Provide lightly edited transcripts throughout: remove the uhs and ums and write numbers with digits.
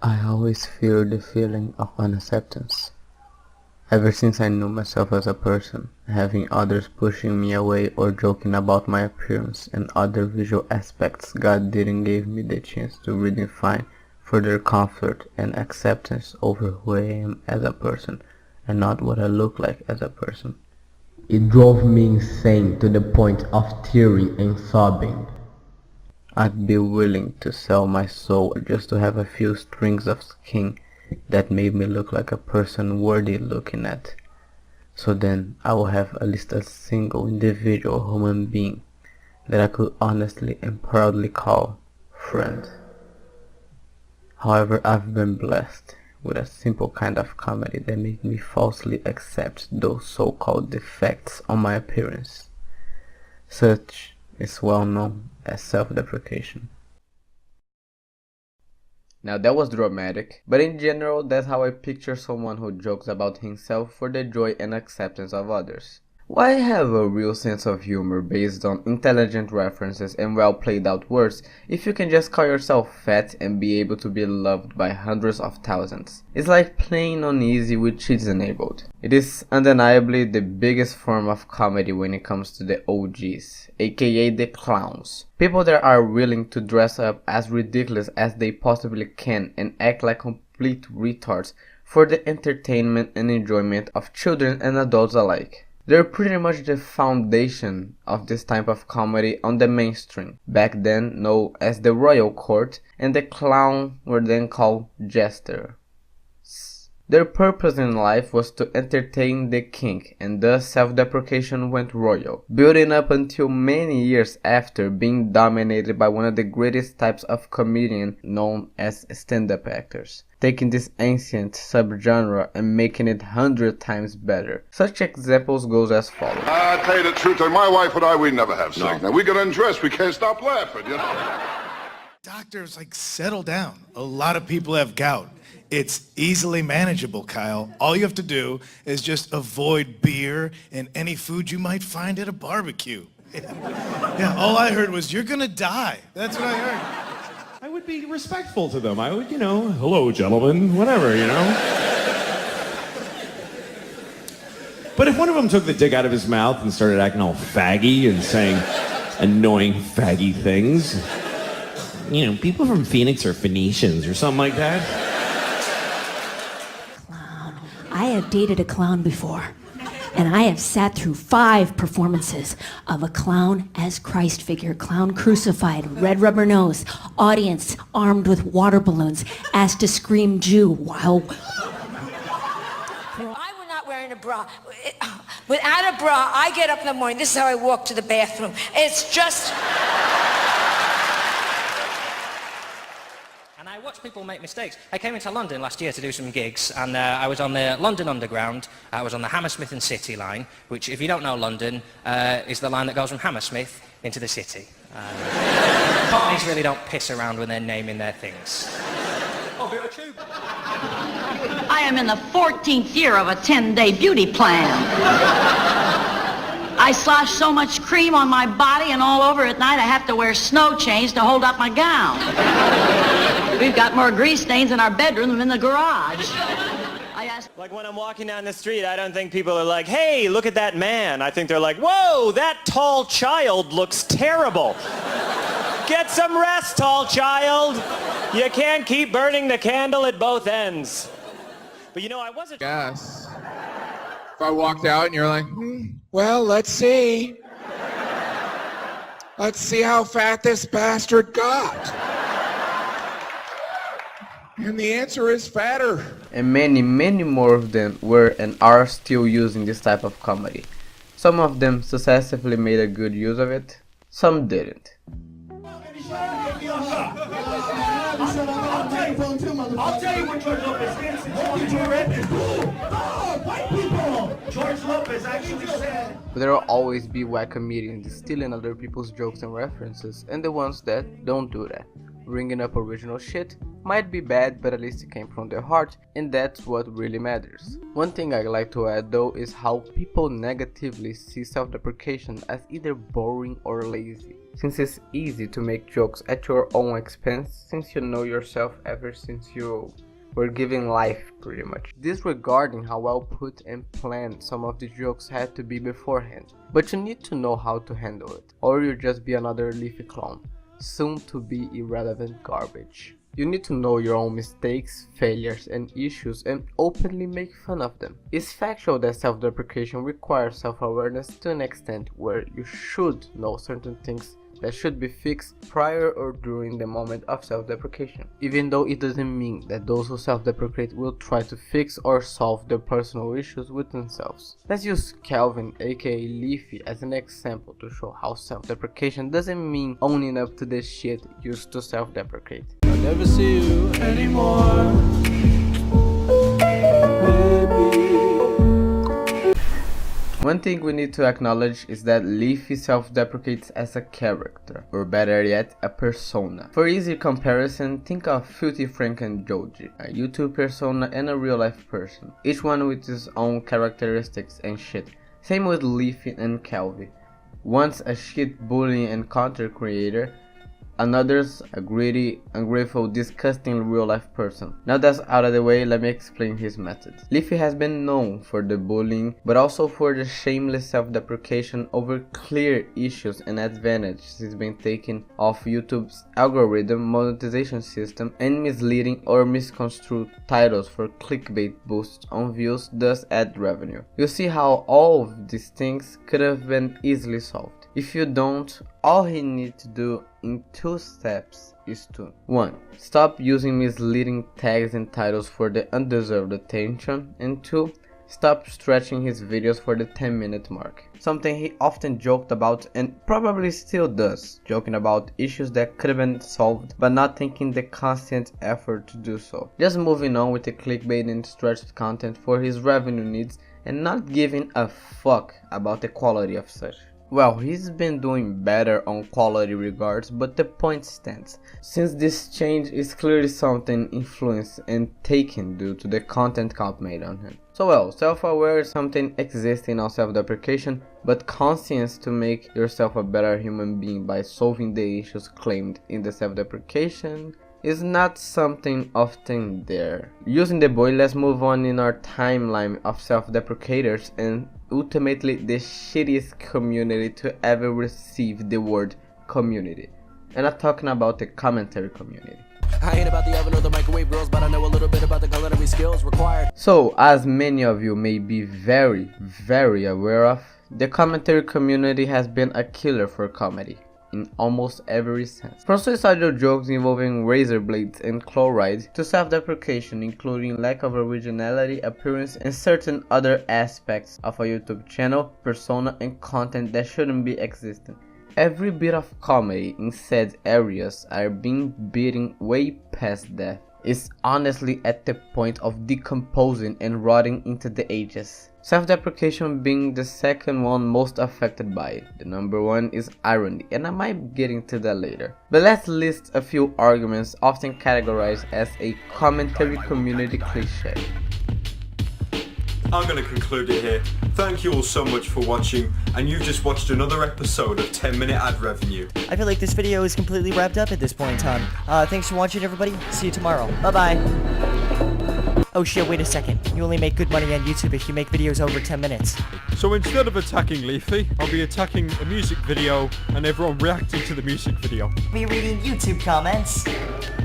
I always fear the feeling of unacceptance. Ever since I knew myself as a person, having others pushing me away or joking about my appearance and other visual aspects, God didn't give me the chance to redefine further comfort and acceptance over who I am as a person and not what I look like as a person. It drove me insane to the point of tearing and sobbing. I'd be willing to sell my soul just to have a few strings of skin that made me look like a person worthy looking at. So then I will have at least a single individual human being that I could honestly and proudly call friend. However, I've been blessed with a simple kind of comedy that made me falsely accept those so-called defects on my appearance. Such is well known as self-deprecation. Now that was dramatic, but in general that's how I picture someone who jokes about himself for the joy and acceptance of others. Why have a real sense of humor based on intelligent references and well played out words if you can just call yourself fat and be able to be loved by hundreds of thousands? It's like playing on easy with cheats enabled. It is undeniably the biggest form of comedy when it comes to the OGs, aka the clowns. People that are willing to dress up as ridiculous as they possibly can and act like complete retards for the entertainment and enjoyment of children and adults alike. They're pretty much the foundation of this type of comedy on the mainstream, back then known as the royal court, and the clown were then called jester. Their purpose in life was to entertain the king, and thus self-deprecation went royal, building up until many years after being dominated by one of the greatest types of comedian known as stand-up actors, taking this ancient subgenre and making it 100 times better. Such examples goes as follows. I'll tell you the truth, my wife and I, we never have sex. Now, we get undressed, we can't stop laughing, you know? Doctors, settle down. A lot of people have gout. It's easily manageable, Kyle. All you have to do is just avoid beer and any food you might find at a barbecue. Yeah, all I heard was, you're gonna die. That's what I heard. I would be respectful to them. I would, hello, gentlemen, whatever, But if one of them took the dick out of his mouth and started acting all faggy and saying annoying faggy things, people from Phoenix are Phoenicians or something like that. I have dated a clown before, and I have sat through 5 performances of a clown as Christ figure, clown crucified, red rubber nose, audience armed with water balloons, asked to scream Jew while... I was not wearing a bra. Without a bra, I get up in the morning, this is how I walk to the bathroom. It's just... I watch people make mistakes. I came into London last year to do some gigs, and I was on the London Underground. I was on the Hammersmith and City line, which, if you don't know London, is the line that goes from Hammersmith into the city. Cockneys really don't piss around when they're naming their things. Oh, bit of tube. I am in the 14th year of a 10-day beauty plan. I slosh so much cream on my body and all over at night I have to wear snow chains to hold up my gown. We've got more grease stains in our bedroom than in the garage. Like when I'm walking down the street, I don't think people are like, hey, look at that man. I think they're like, whoa, that tall child looks terrible. Get some rest, tall child. You can't keep burning the candle at both ends. But I wasn't... Yes. If I walked out and you're like, well, let's see. Let's see how fat this bastard got. And the answer is fatter. And many more of them were and are still using this type of comedy. Some of them successfully made a good use of it, some didn't. I'll tell you what George Lopez is. George Lopez actually said. But there will always be whack comedians stealing other people's jokes and references, and the ones that don't do that. bringing up original shit might be bad, but at least it came from their heart, and that's what really matters. One thing I'd like to add though is how people negatively see self-deprecation as either boring or lazy, since it's easy to make jokes at your own expense since you know yourself ever since you were given life pretty much, disregarding how well put and planned some of the jokes had to be beforehand. But you need to know how to handle it, or you'll just be another leafy clown, soon to be irrelevant garbage. You need to know your own mistakes, failures and issues and openly make fun of them. It's factual that self-deprecation requires self-awareness to an extent where you should know certain things that should be fixed prior or during the moment of self-deprecation, even though it doesn't mean that those who self-deprecate will try to fix or solve their personal issues with themselves. Let's use Calvin aka Leafy as an example to show how self-deprecation doesn't mean owning up to the shit used to self-deprecate. I'll never see you anymore. One thing we need to acknowledge is that Leafy self-deprecates as a character, or better yet, a persona. For easy comparison, think of Filthy Frank and Joji, a YouTube persona and a real life person, each one with his own characteristics and shit. Same with Leafy and Calvi. One's a shit bullying and content creator, another's a greedy, ungrateful, disgusting real-life person. Now that's out of the way, let me explain his methods. Leafy has been known for the bullying, but also for the shameless self-deprecation over clear issues and advantages he's been taking off YouTube's algorithm monetization system and misleading or misconstrued titles for clickbait boosts on views, thus ad revenue. You see how all of these things could have been easily solved. If you don't, all he needs to do in 2 steps is to 1. Stop using misleading tags and titles for the undeserved attention, and 2. Stop stretching his videos for the 10-minute mark. Something he often joked about and probably still does, joking about issues that could have been solved but not taking the constant effort to do so. Just moving on with the clickbait and stretched content for his revenue needs and not giving a fuck about the quality of such. Well, he's been doing better on quality regards, but the point stands, since this change is clearly something influenced and taken due to the content count made on him. So well, self-aware is something existing on self-deprecation, but conscience to make yourself a better human being by solving the issues claimed in the self-deprecation is not something often there. Using the boy, let's move on in our timeline of self-deprecators and ultimately the shittiest community to ever receive the word community. And I'm talking about the commentary community. I ain't about the oven or the microwave girls, but I know a little bit about the culinary skills required. So, as many of you may be very aware of, the commentary community has been a killer for comedy in almost every sense. From suicidal jokes involving razor blades and chloride to self-deprecation including lack of originality, appearance and certain other aspects of a YouTube channel, persona and content that shouldn't be existent. Every bit of comedy in said areas are being beaten way past death. It's honestly at the point of decomposing and rotting into the ages. Self-deprecation being the second one most affected by it. The number one is irony, and I might get into that later. But let's list a few arguments often categorized as a commentary community cliche. I'm going to conclude it here. Thank you all so much for watching, and you've just watched another episode of 10-Minute Ad Revenue. I feel like this video is completely wrapped up at this point in time. Thanks for watching, everybody. See you tomorrow. Bye-bye. Oh shit, wait a second. You only make good money on YouTube if you make videos over 10 minutes. So instead of attacking Leafy, I'll be attacking a music video and everyone reacting to the music video. Be reading YouTube comments.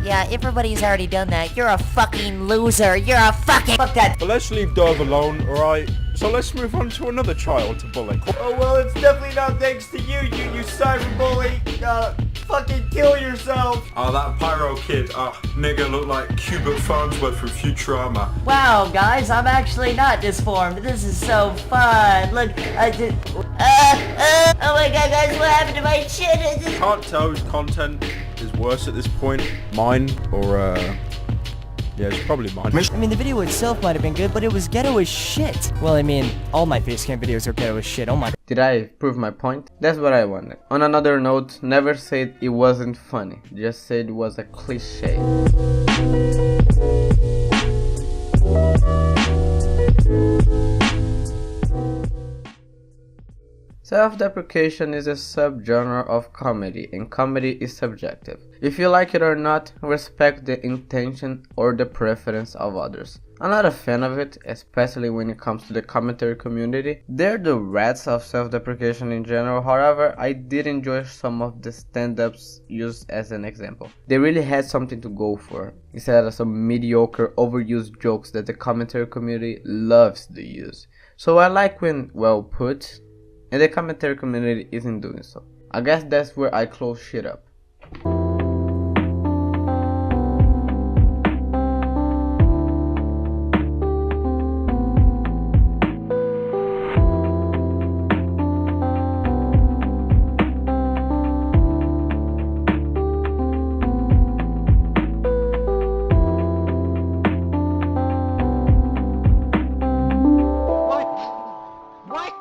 Yeah, everybody's already done that. You're a fucking loser. You're a fucking... Fuck that. But let's leave Dove alone, alright? So let's move on to another child to bully. Oh, well, it's definitely not thanks to you, you cyberbully. Fucking kill yourself. Oh, that pyro kid, nigga looked like Hubert Farnsworth from Futurama. Wow, guys, I'm actually not disformed. This is so fun. Look, I did... oh my god, guys, what happened to my shit? Can't tell whose content is worse at this point, mine or Yeah, it's probably mine. I mean, the video itself might have been good, but it was ghetto as shit. Well, I mean, all my face cam videos are ghetto as shit. Oh my. Did I prove my point? That's what I wanted. On another note, never said it wasn't funny, just said it was a cliche. Self-deprecation is a subgenre of comedy, and comedy is subjective. If you like it or not, respect the intention or the preference of others. I'm not a fan of it, especially when it comes to the commentary community. They're the rats of self-deprecation in general. However, I did enjoy some of the stand-ups used as an example. They really had something to go for, instead of some mediocre, overused jokes that the commentary community loves to use. So I like when well put, and the commentary community isn't doing so. I guess that's where I close shit up. What?